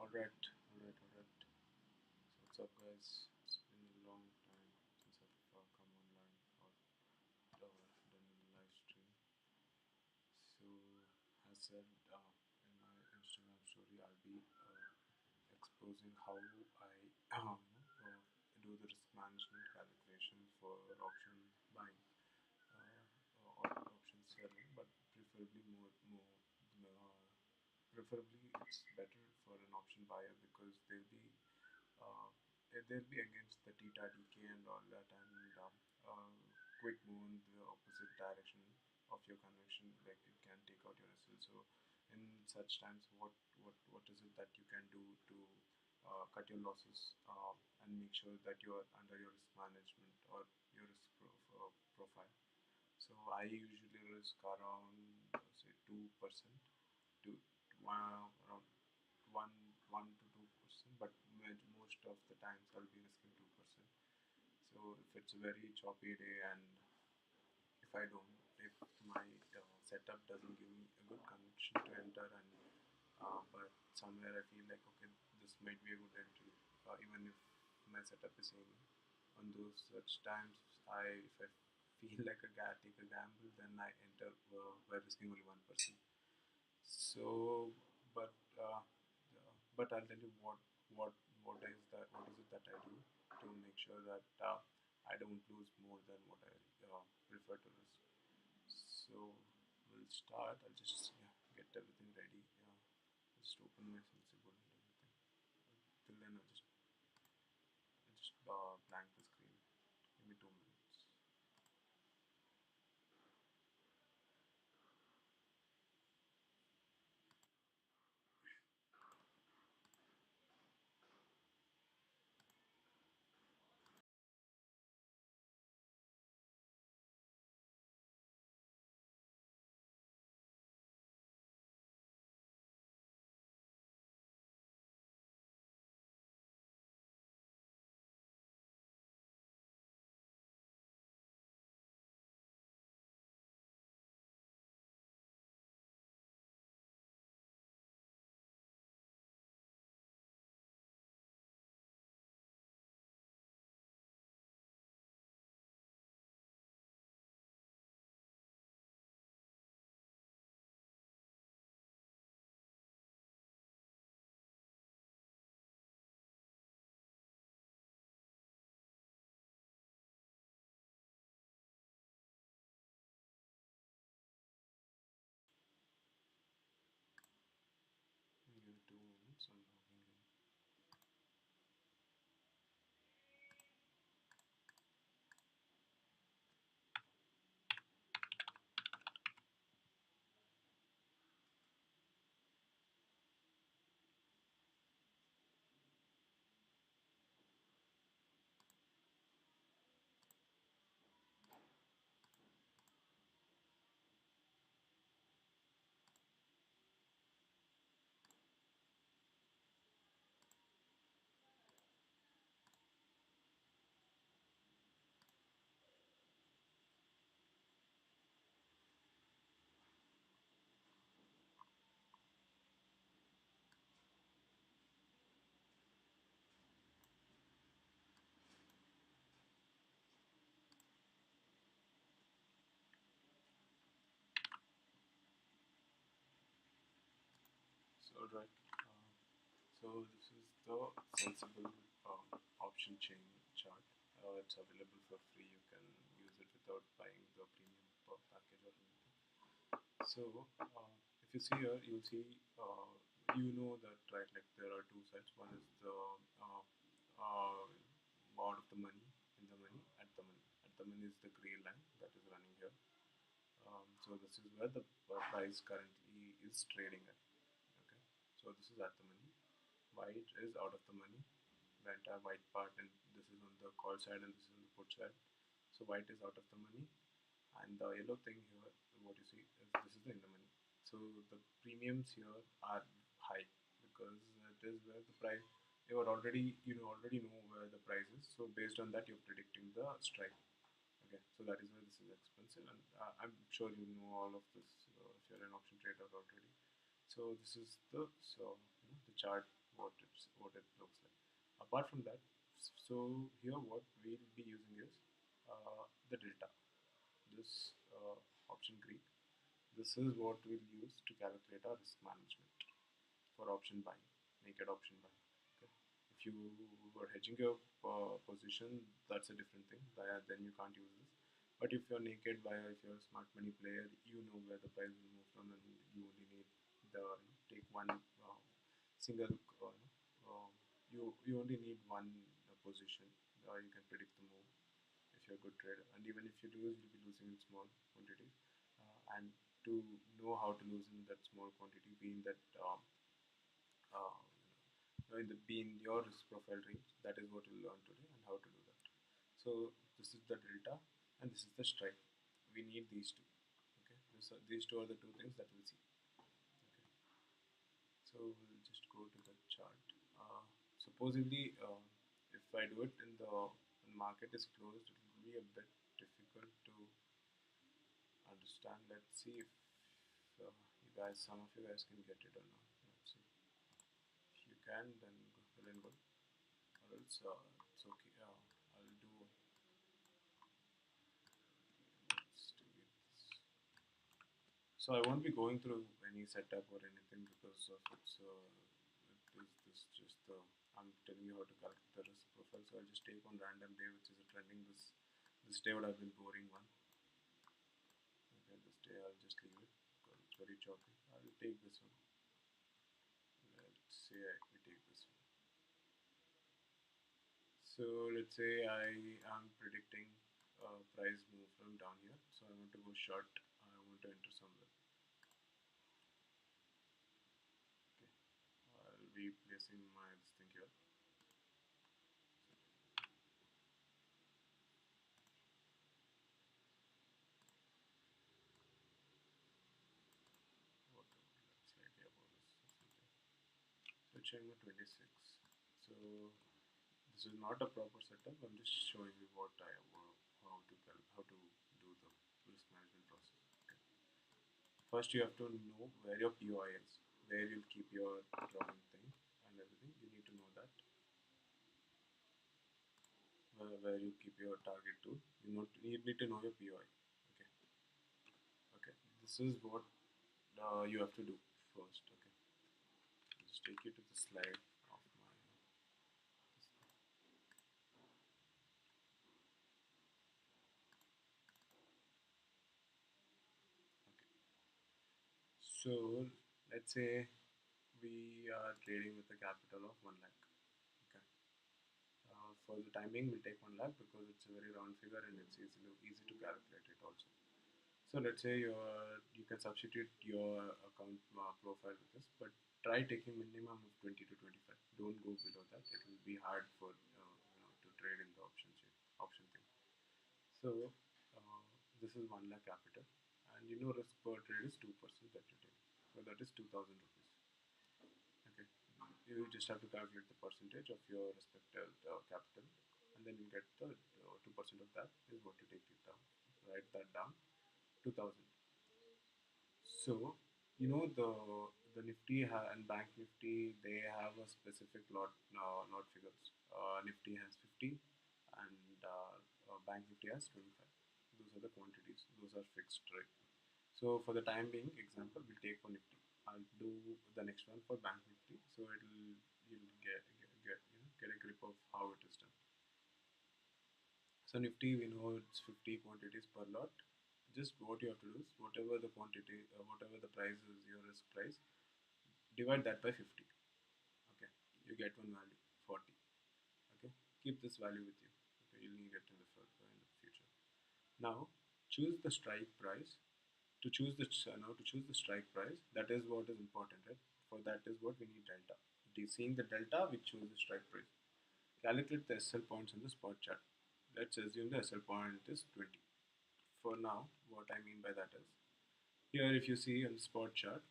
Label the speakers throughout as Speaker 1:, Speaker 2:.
Speaker 1: Alright. So what's up, guys? It's been a long time since I've come online or done a live stream. So, as said in my Instagram story, I'll be exposing how I do the risk management calculation for option buying or option selling, but uh, preferably it's better for an option buyer because uh, they'll be against the theta decay and all that, and quick move in the opposite direction of your convection, like it can take out your SL. So in such times, what is it that you can do to cut your losses and make sure that you are under your risk management or your profile? So I usually risk around say 2% to around one 1 to 2%, but most of the times I'll be risking 2%. So if it's a very choppy day and if my setup doesn't give me a good connection to enter, and but somewhere I feel like okay, this might be a good entry, even if my setup is saying on those such times, if I feel like take a gamble, then I enter by risking only 1%. So, but I'll tell you what what is it that I do to make sure that I don't lose more than what I prefer to risk. So we'll start. I'll just get everything ready. Just open my sensible and everything. Till then, I'll just blank the screen. Give me 2 minutes. Give me 2 minutes. I'm logging in. So right. So this is the sensible option chain chart. It's available for free. You can use it without buying the premium package or anything. So if you see here, you'll see you know that right. Like there are two sides. One is the out of the money, in the money, at the money. At the money is the gray line that is running here. So this is where the price currently is trading at. Okay. So this is at the money. White is out of the money, the entire white part, and this is on the call side and this is on the put side. So white is out of the money, and the yellow thing here, what you see is this is the in the money. So the premiums here are high because it is where the price already know where the price is. So based on that, you're predicting the strike. Okay, so that is why this is expensive, and I'm sure you know all of this if you're an option trader already. So this is the chart what it looks like. Apart from that, so here what we'll be using is the delta. This option Greek. This is what we'll use to calculate our risk management for option buying, naked option buying. Okay. If you were hedging your position, that's a different thing. Then you can't use this. But if you're naked buyer, if you're a smart money player, you know where the price will move from, and you only need take one single. You only need one position. You can predict the move if you're a good trader, and even if you lose, you'll be losing in small quantities. And to know how to lose in that small quantity, being that uh, be in your risk profile range. That is what we'll learn today and how to do that. So this is the delta and this is the strike. We need these two. Okay, these two are the two things that we'll see. Okay, so we'll just go to the chart. Supposedly, if I do it in when the market is closed, it will be a bit difficult to understand. Let's see if some of you guys can get it or not. Let's see. If you can, then well and good. Or else it's okay. I'll do. Let's do it. So I won't be going through any setup or anything because of it is this just the I'm telling you how to calculate the risk profile. So I'll just take one random day which is a trending. This day would have been boring one. Okay, this day I'll just leave it because it's very choppy. I'll take this one. Let's say we take this one. So let's say I am predicting a price move from down here. So I want to go short. I want to enter somewhere. Okay, I'll be placing my this thing here. Whatever. Let's say idea about this or something. So it's showing me 26. So this is not a proper setup. I'm just showing you how to do the risk management process. Okay. First, you have to know where your POI is, where you'll keep your drawing thing and everything. You need to know that where you keep your target to. You need to know your POI. Okay. Okay. This is what you have to do first. Okay. I'll just take you to the slide of my. Okay. So let's say we are trading with a capital of 1 lakh. Okay. For the timing, we'll take 1 lakh because it's a very round figure and it's easy to calculate it also. So let's say you can substitute your account profile with this, but try taking minimum of 20 to 25. Don't go below that. It will be hard for to trade in the option thing. So this is 1 lakh capital, and risk per trade is 2% that you take. So that is 2,000 rupees. Okay, you just have to calculate the percentage of your respective capital, and then you get the 2% of that is what you take it down. Write that down, 2,000. So the Nifty and Bank Nifty, they have a specific lot figures. Nifty has 50 and Bank Nifty has 25. Those are the quantities. Those are fixed, right? So for the time being, example, we'll take for Nifty. I'll do the next one for Bank Nifty, so you'll get a grip of how it is done. So Nifty, we know it's 50 quantities per lot. Just what you have to do is whatever the quantity, whatever the price is, your risk price, divide that by 50. Okay, you get one value, 40. Okay, keep this value with you. Okay, you'll need it in the future. Now choose the strike price. To choose the strike price, that is what is important, right? For that is what we need delta. Seeing the delta, we choose the strike price. Calculate the SL points in the spot chart. Let's assume the SL point is 20. For now, what I mean by that is, here if you see on the spot chart,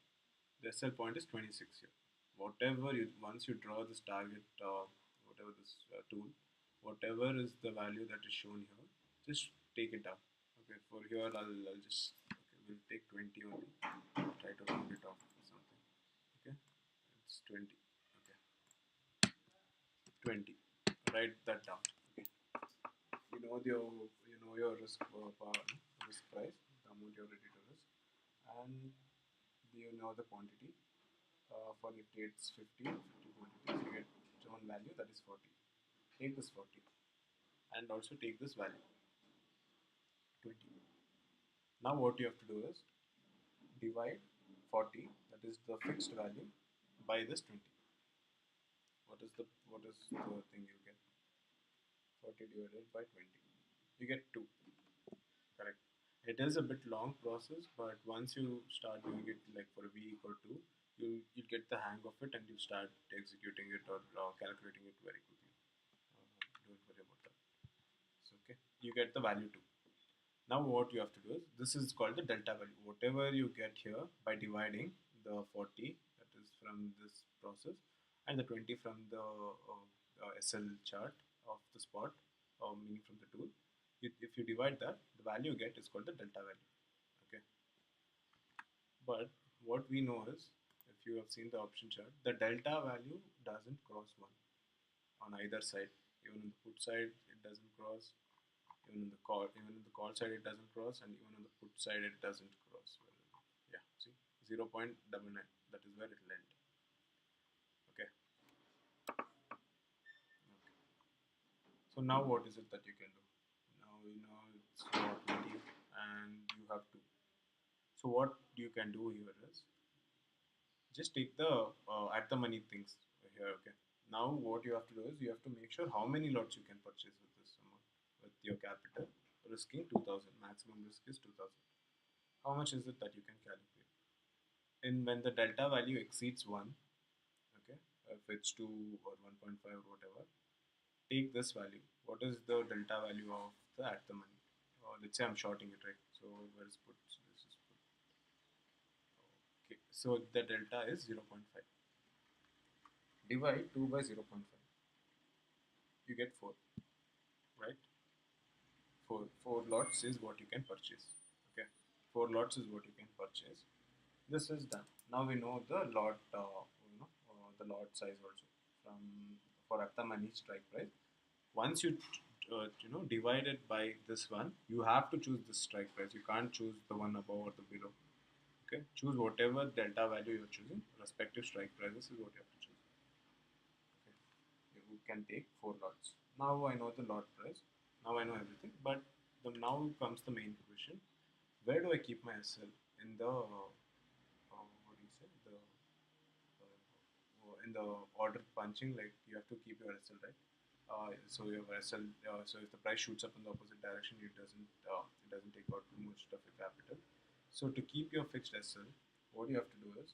Speaker 1: the SL point is 26 here. Once you draw this target, whatever this tool, whatever is the value that is shown here, just take it down. Okay, for here I'll just, okay, we'll take 20 only. Try to round it off or something. Okay, it's 20. Okay, 20. Write that down. Okay. You know your risk price, the amount you're ready to risk, and you know the quantity. For it, it's 50 quantities. You get one value that is 40. Take this 40 and also take this value 20. Now what you have to do is divide 40, that is the fixed value, by this 20. What is the thing you get? 40 divided by 20. You get 2. Correct. It is a bit long process, but once you start doing it like for a week or two, you get the hang of it and you start executing it or calculating it very quickly. Don't worry about that. So, okay, you get the value too. Now what you have to do is, this is called the delta value. Whatever you get here by dividing the 40, that is from this process, and the 20 from the SL chart of the spot, meaning from the tool, if you divide that, the value you get is called the delta value. Okay. But what we know is, if you have seen the option chart, the delta value doesn't cross 1 on either side. Even on the put side, it doesn't cross. Even in the call side it doesn't cross, and even on the put side it doesn't cross. Well, yeah, see, 0.99. That is where it will end. Okay. Okay. So now what is it that you can do? Now you know it's 20 and you have to. So what you can do here is just take the at the money things here. Okay. Now what you have to do is you have to make sure how many lots you can purchase with this amount, with your capital risking 2000. Maximum risk is 2000. How much is it that you can calculate? And when the delta value exceeds 1, okay, if it's 2 or 1.5 or whatever, take this value. What is the delta value of the at the money? Let's say I'm shorting it, right? So where is put? So this is put. Okay, so the delta is 0.5. Divide 2 by 0.5. You get 4, right? 4 lots is what you can purchase. Okay, 4 lots is what you can purchase. This is done. Now we know the lot, the lot size also from for at the money strike price. Once you divide it by this one, you have to choose this strike price. You can't choose the one above or the below. Okay, choose whatever delta value you're choosing. Respective strike prices is what you have to choose. Okay, you can take 4 lots. Now I know the lot price. Now I know everything. But now comes the main question: where do I keep my SL in the what do you say, in the order punching? Like, you have to keep your SL, right? So your SL, so if the price shoots up in the opposite direction, it doesn't take out too much of your capital. So to keep your fixed SL, what you have to do is,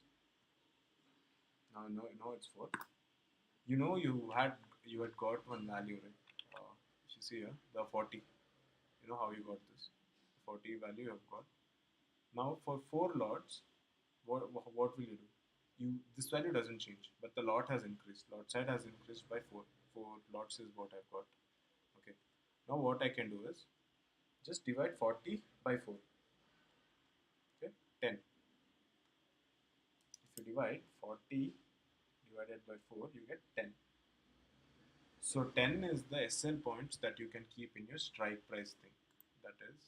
Speaker 1: now it's 4. You had got one value, right? If you see here, the 40. You know how you got this? 40 value you have got. Now for 4 lots, what will you do? This value doesn't change, but the lot has increased. Lot size has increased by 4. 4 lots is what I've got. Okay. Now what I can do is just divide 40 by 4. Okay, 10. If you divide 40 divided by 4, you get 10. So 10 is the SL points that you can keep in your strike price thing. That is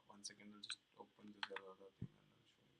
Speaker 1: 1 second. I'll just open this other thing and I'll show you.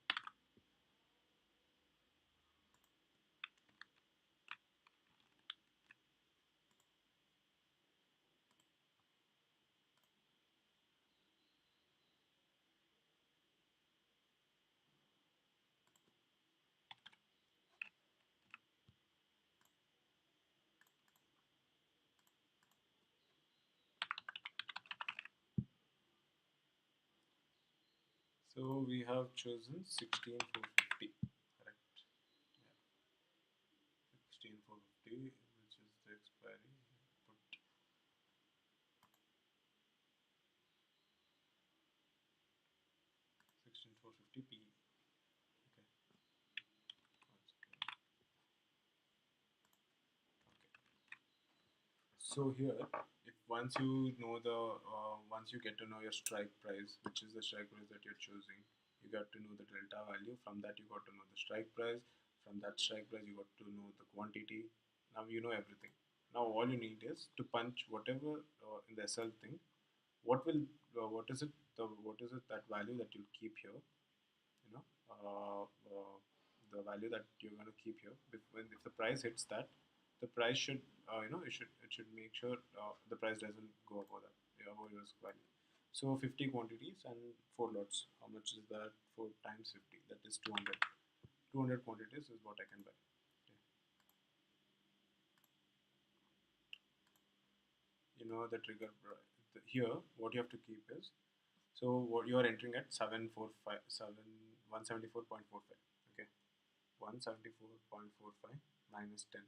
Speaker 1: So we have chosen 16450, correct? Yeah, 16450, which is the expiry. Put 16450p. Okay, 1 second. Okay. So here, if once you get to know your strike price, which is the strike price that you're choosing, you got to know the delta value. From that, you got to know the strike price. From that strike price, you got to know the quantity. Now you know everything. Now all you need is to punch whatever in the SL thing. What is it? What is it that value that you'll keep here? You know, the value that you're going to keep here. If the price hits that, the price should it should make sure the price doesn't go above that, above your risk value. So 50 quantities and 4 lots. How much is that? 4 times 50. That is 200. 200 quantities is what I can buy. Okay. You know the trigger here. What you have to keep is, so what you are entering at 174.45. Okay, 174.45 minus 10.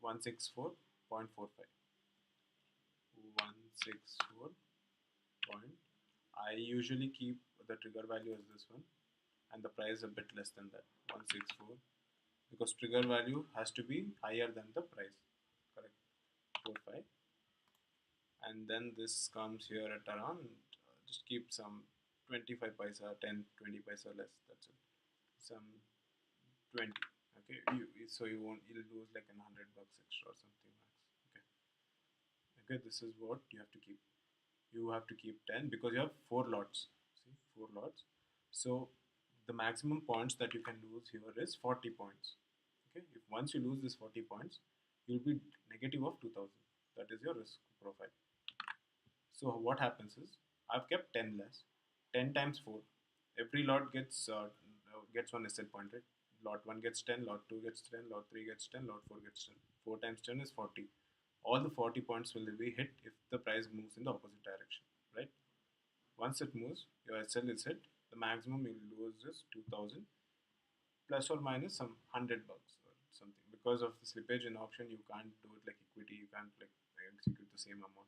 Speaker 1: 164.45. 164 point. I usually keep the trigger value as this one, and the price a bit less than that, 164, because trigger value has to be higher than the price. Correct. 45. And then this comes here at around, just keep some 25 paisa, 10, 20 paisa less. That's it. Some 20. Okay. So you'll lose like $100 extra or something max. Okay. Okay. This is what you have to keep. You have to keep 10 because you have 4 lots. See, 4 lots. So the maximum points that you can lose here is 40 points. Okay. If once you lose this 40 points, you'll be negative of 2000. That is your risk profile. So what happens is, I've kept 10 less. 10 times 4. Every lot gets one SL point, right? Lot 1 gets 10, lot 2 gets 10, lot 3 gets 10, lot 4 gets 10. 4 times 10 is 40. All the 40 points will be hit if the price moves in the opposite direction, right? Once it moves, your SL is hit. The maximum you'll lose is 2000 plus or minus some $100 or something. Because of the slippage in option, you can't do it like equity. You can't like execute the same amount.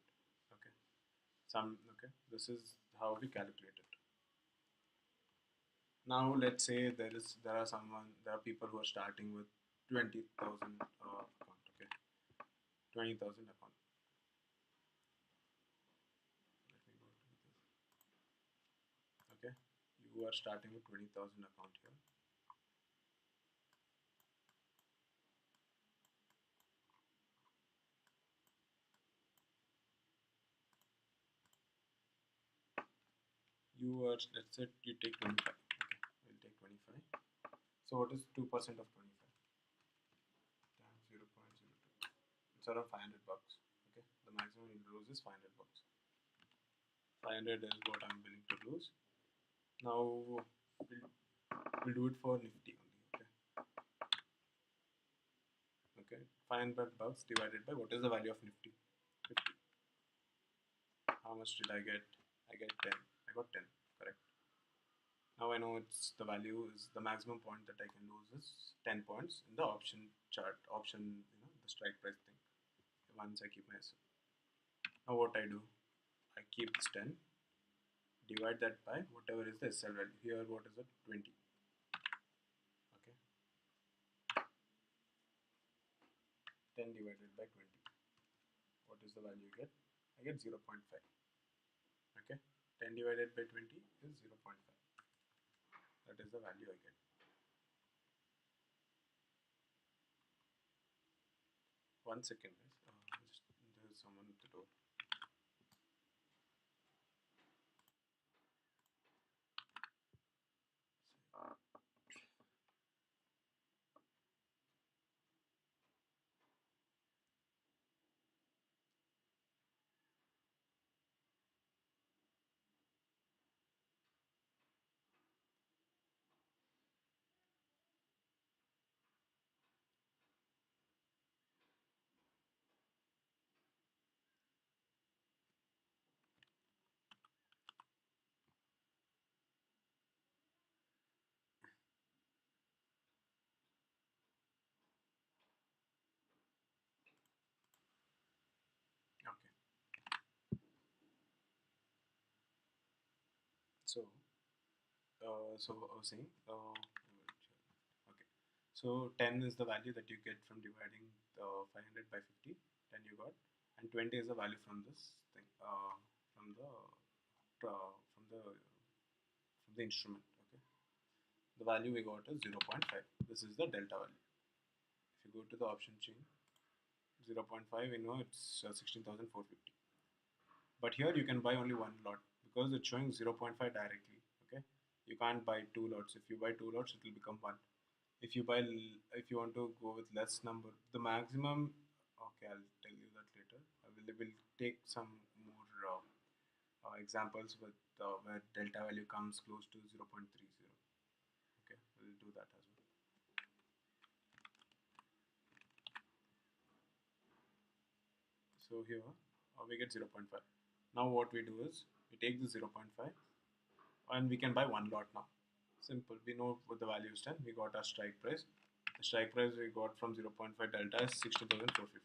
Speaker 1: Okay. Okay. This is how we calculate it. Now let's say there are people who are starting with 20,000 account. Okay, 20,000 account. Let me go to this. Okay, you are starting with 20,000 account here. Let's say you take 25. Okay, we'll take 25. So what is 2% of 25 times 0.02? It's around $500. Okay, the maximum you lose is $500. 500 is what I'm willing to lose. Now we'll do it for Nifty only. Okay. Okay, $500 divided by what is the value of Nifty? 50. How much did I get? I get 10. I got 10. Correct. Now I know it's the value is the maximum point that I can lose is 10 points in the option chart. Option, the strike price thing. Once I keep myself. Now what I do? I keep this 10. Divide that by whatever is the SL value. Here, what is it? 20. Okay. 10 divided by 20. What is the value you get? I get 0.5. Okay. 10 divided by 20 is 0.5. That is the value I get. One second, guys. There's someone at the door. Okay. So I was saying, okay. So 10 is the value that you get from dividing the 500 by 50. 10 you got, and 20 is the value from this thing, from the the instrument. Okay, the value we got is 0.5. This is the delta value. If you go to the option chain, 0.5, we know it's 16,450. But here you can buy only one lot because it's showing 0.5 directly. Okay, you can't buy two lots. If you buy two lots, it will become one. If you want to go with less number, the maximum. Okay, I'll tell you that later. I will take some more examples with where delta value comes close to 0.30. Okay, we'll do that as well. So here we get 0.5. Now what we do is we take the 0.5 and we can buy one lot now. Simple. We know what the value is 10. We got our strike price. The strike price we got from 0.5 delta is 16,450.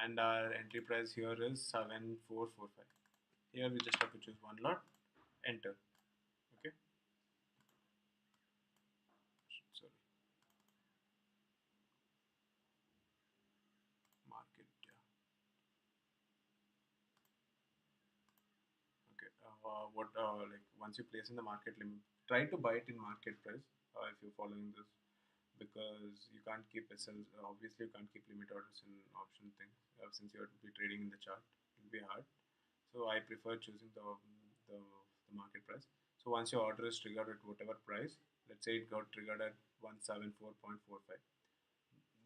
Speaker 1: And our entry price here is 7445. Here we just have to choose one lot, enter. Okay. Sorry. Market. Yeah. Okay. What like once you place in the market limit, try to buy it in market price if you're following this, because you can't keep SLs. Obviously, you can't keep limit orders in option thing since you're be trading in the chart. It'll be hard. So I prefer choosing the market price. So once your order is triggered at whatever price, let's say it got triggered at 174.45,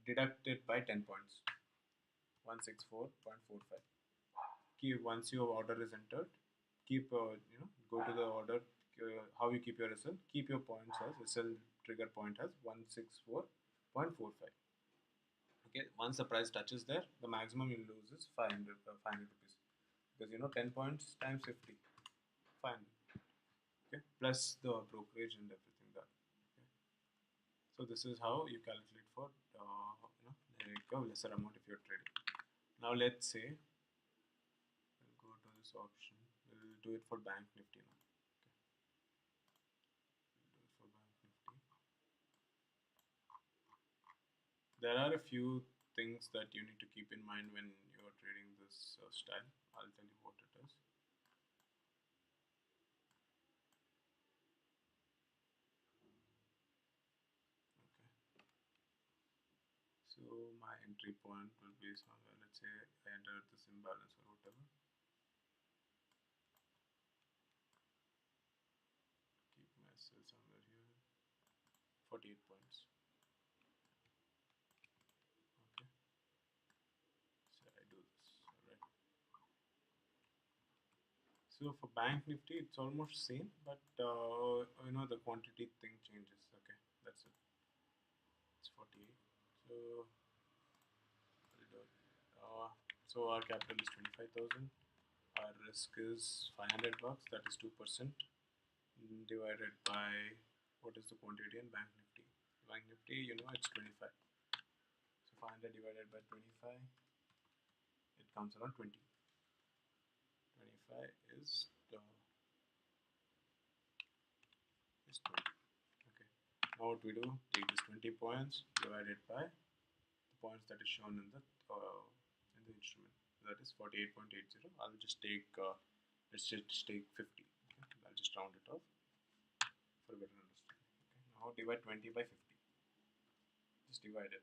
Speaker 1: deduct it by 10 points, 164.45. Keep once your order is entered, keep go to the order. How you keep your SL? Keep your points as SL trigger point as 164.45. Okay, once the price touches there, the maximum you lose is 500 rupees, because 10 points times 50, 500. Okay, plus the brokerage and everything that. Okay, so this is how you calculate for like a lesser amount if you're trading. Now let's say we'll go to this option. We'll do it for Bank Nifty now. Okay, we'll do it for Bank Nifty. There are a few things that you need to keep in mind when you're trading this style. I'll tell you what it is. Okay, so my entry point will be somewhere. Let's say I entered this imbalance or whatever. Keep my sell somewhere here. 48 points. Okay, so I do this. Alright. So for Bank Nifty, it's almost same, but the quantity thing changes. Okay, that's it. It's 48. So I'll do it. So our capital is 25,000. Our risk is 500 bucks. That is 2%, divided by what is the quantity in Bank Nifty. Bank Nifty, it's 25. So 500 divided by 25, it comes around 20. 25 is 20. Okay. Now what we do? Take this 20 points divided by the points that is shown in the instrument. That is 48.80. I'll just take let's just take 50. Okay. I'll just round it off for a better understanding. Okay. Now divide 20 by 50. Just divide it.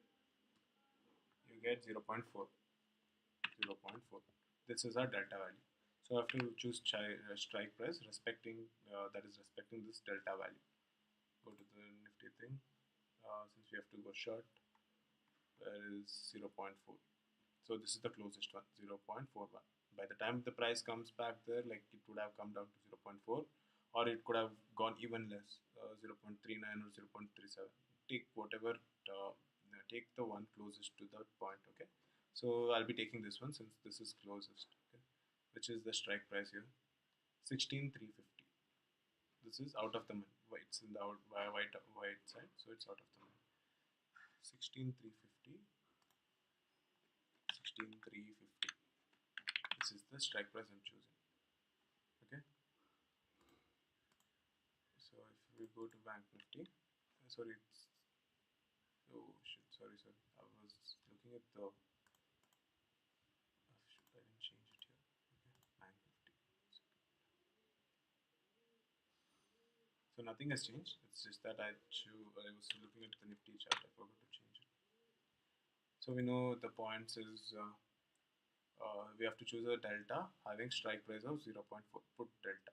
Speaker 1: You get 0.4. 0.4. This is our delta value. So I have to choose strike price respecting that is respecting this delta value. Go to the Nifty thing. Since we have to go short, where is 0.4? So this is the closest one, 0.41. By the time the price comes back there, like it would have come down to 0.4, or it could have gone even less, 0.39 or 0.37. Take whatever, take the one closest to that point. Okay, so I'll be taking this one since this is closest. Okay, which is the strike price here, 16,350. This is out of the money. It's in the white side, so it's out of the money. 16,350. 16,350. This is the strike price I'm choosing. Okay. So if we go to Bank Nifty, sorry, it's oh shit, sorry. I was looking at the. Shit, I didn't change it here. Okay, Bank Nifty. So nothing has changed. It's just that I was looking at the Nifty chart. I forgot to change it. So we know the points is we have to choose a delta having strike price of 0.4. Put delta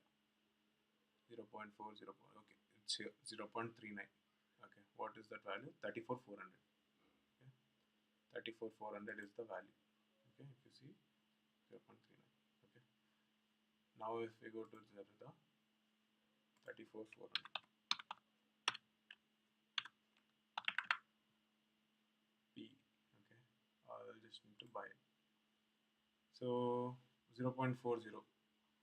Speaker 1: 0.4 okay, it's here 0.39. Okay, what is that value? 34,400. Okay, 34,400 is the value. Okay, if you see 0.39. Okay, now if we go to the 34,400 P. Okay, I'll just need to buy it. So 0.40,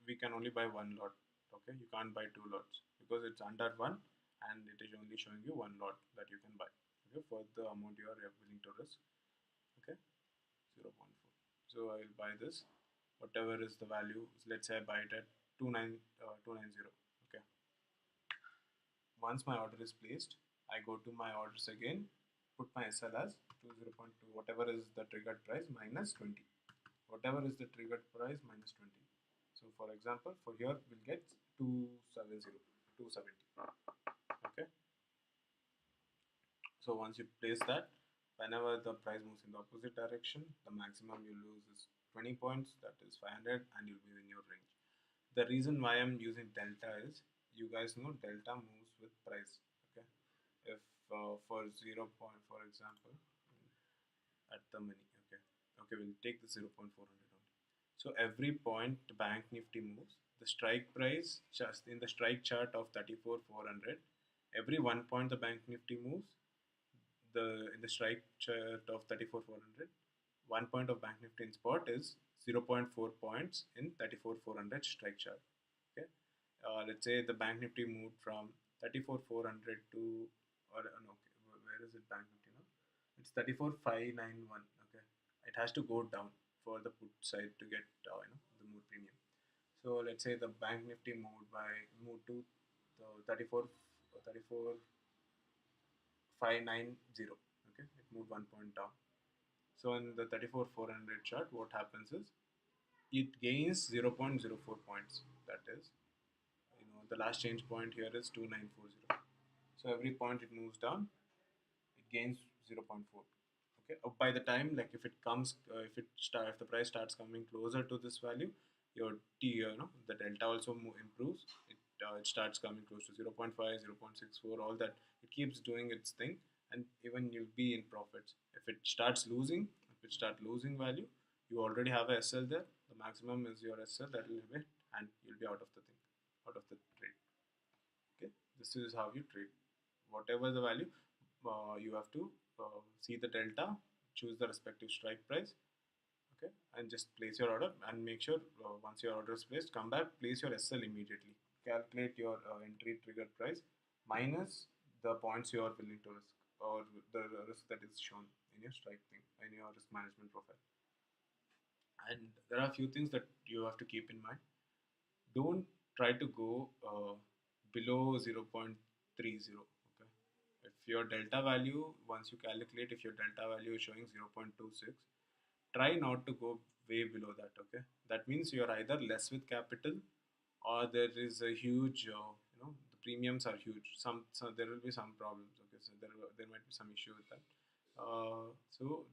Speaker 1: we can only buy one lot. Okay, you can't buy two lots because it's under one and it is only showing you one lot that you can buy. Okay, for the amount you are willing to risk. Okay, 0.4. So I will buy this, whatever is the value. Let's say I buy it at 290. Okay, once my order is placed, I go to my orders again, put my SL as 20.2, whatever is the triggered price minus 20. Whatever is the triggered price minus 20. So for example, for here we'll get 270, 270. Okay. So once you place that, whenever the price moves in the opposite direction, the maximum you lose is 20 points, that is 500, and you'll be in your range. The reason why I'm using delta is, you guys know delta moves with price. Okay, if for 0 point, for example, at the money. Okay, okay, we'll take the 0.400 only. So every point the bank nifty moves, the strike price just in the strike chart of 34,400, every 1 point the bank nifty moves, the in the strike chart of 34,400, 1 point of bank nifty in spot is 0.4 points in 34,400 strike chart. Okay, let's say the bank nifty moved from 34,400 to, or no, okay, where is it bank nifty now? It's 34,591. Okay, it has to go down for the put side to get the more premium. So let's say the bank nifty moved to the 34,590. Okay, it moved 1 point down. So in the 34,400 chart, what happens is it gains 0.04 points. That is, the last change point here is 2940. So every point it moves down, it gains 0.4. Okay, by the time, like, if it comes if the price starts coming closer to this value, your the delta also improves. It starts coming close to 0.5, 0.64, all that. It keeps doing its thing, and even you'll be in profits. If it start losing value, you already have a SL there. The maximum is your SL that will hit, and you'll be out of the thing, out of the trade. Okay, this is how you trade. Whatever the value, you have to see the delta, choose the respective strike price. Okay, and just place your order, and make sure once your order is placed, come back, place your SL immediately. Calculate your entry trigger price minus the points you are willing to risk, or the risk that is shown in your strike thing, in your risk management profile. And there are a few things that you have to keep in mind. Don't try to go below 0.30. Okay, if your delta value, once you calculate, if your delta value is showing 0.26, try not to go way below that. Okay, that means you are either less with capital, or there is a huge the premiums are huge. So there will be some problems. Okay, so there might be some issue with that. So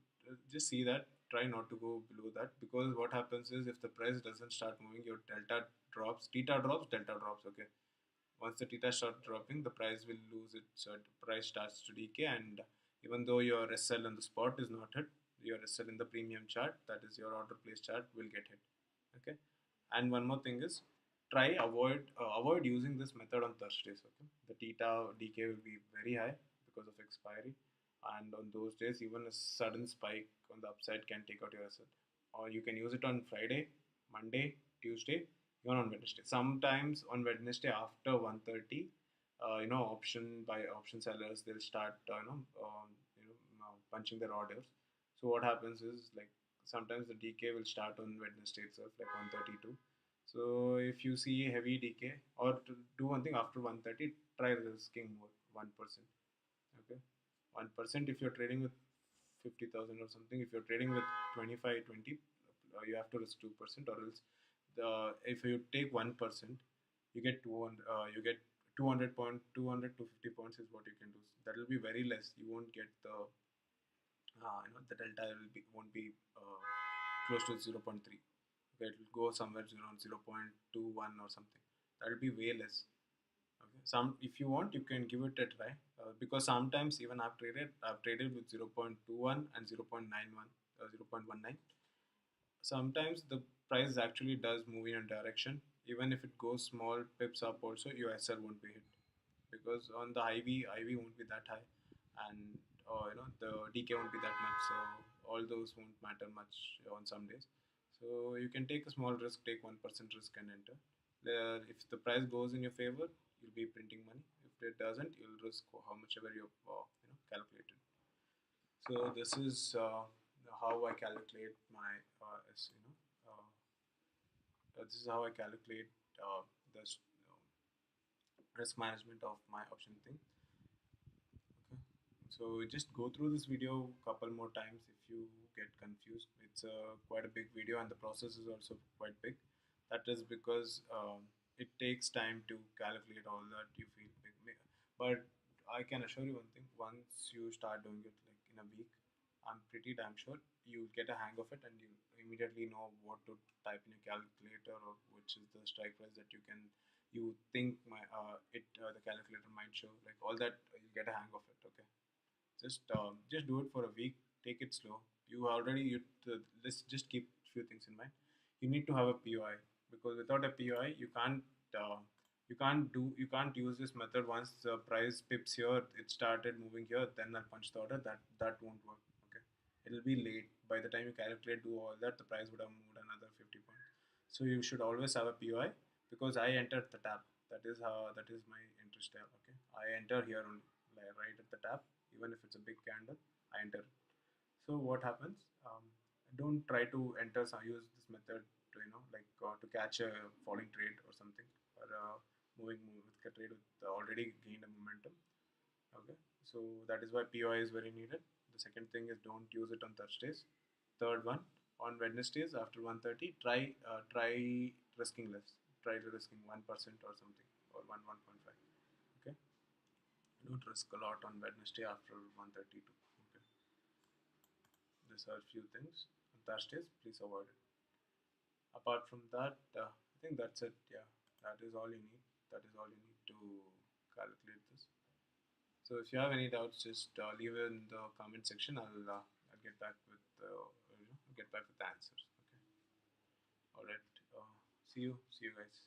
Speaker 1: just see that, try not to go below that, because what happens is, if the price doesn't start moving, your delta drops, theta drops, delta drops. Okay, once the theta starts dropping, the price will lose its price starts to decay, and even though your SL on the spot is not hit, your SL in the premium chart, that is your order place chart, will get hit. Okay, and one more thing is, try avoid using this method on Thursdays. Okay, the theta decay will be very high because of expiry, and on those days, even a sudden spike on the upside can take out your asset. Or you can use it on Friday, Monday, Tuesday, even on Wednesday. Sometimes on Wednesday after 1:30, option sellers, they'll start punching their orders. So what happens is, like, sometimes the decay will start on Wednesday itself, like 1:32. So if you see heavy decay, or to do one thing, after 1:30, try risking more, 1%. Okay, 1%. If you're trading with 50,000 or something, if you're trading with 25, 20, you have to risk 2%, or else if you take 1%, you get 200 to 50 points is what you can do. That will be very less. You won't get the delta won't be close to 0.3. Okay, it will go somewhere around 0.21 or something. That will be way less. Okay, some if you want, you can give it a try, because sometimes even I've traded with 0.21 and 0.91, 0.19. Sometimes the price actually does move in a direction. Even if it goes small pips up, also your SL won't be hit, because on the IV won't be that high, and the DK won't be that much. So all those won't matter much on some days. So you can take a small risk, take 1% risk and enter. If the price goes in your favor, you'll be printing money. If it doesn't, you'll risk how much ever you've calculated. So how I calculate my this is how I calculate the risk management of my option thing. Okay, so just go through this video couple more times if you get confused. It's quite a big video, and the process is also quite big. That is because it takes time to calculate all that you feel big. But I can assure you one thing: once you start doing it like in a week, I'm pretty damn sure you'll get a hang of it, and you immediately know what to type in your calculator, or which is the strike price that you think the calculator might show. Like all that, you get a hang of it. Okay, just do it for a week. Take it slow. Let's just keep few things in mind. You need to have a POI, because without a POI, you can't use this method. Once the price pips here, it started moving here, then I'll punch the order. That won't work. Okay, it'll be late. By the time you calculate, do all that, the price would have moved another 50 points. So you should always have a POI, because I entered the tab. That is my interest tab. Okay, I enter here only, like right at the tab. Even if it's a big candle, I enter it. So what happens? Don't try to enter. So use this method to to catch a falling trade or something, or moving with a trade with already gained a momentum. Okay, so that is why POI is very needed. The second thing is don't use it on Thursdays. Third one, on Wednesdays after 1:30, try risking less. Try risking 1% or something, or 1.5. Okay, don't risk a lot on Wednesday after 1:30 too. Okay, these are a few things. On Thursdays, please avoid it. Apart from that, I think that's it. Yeah, that is all you need. That is all you need to calculate this. So if you have any doubts, just leave it in the comment section. I'll get back with get back with the answers. Okay. All right. See you. See you guys.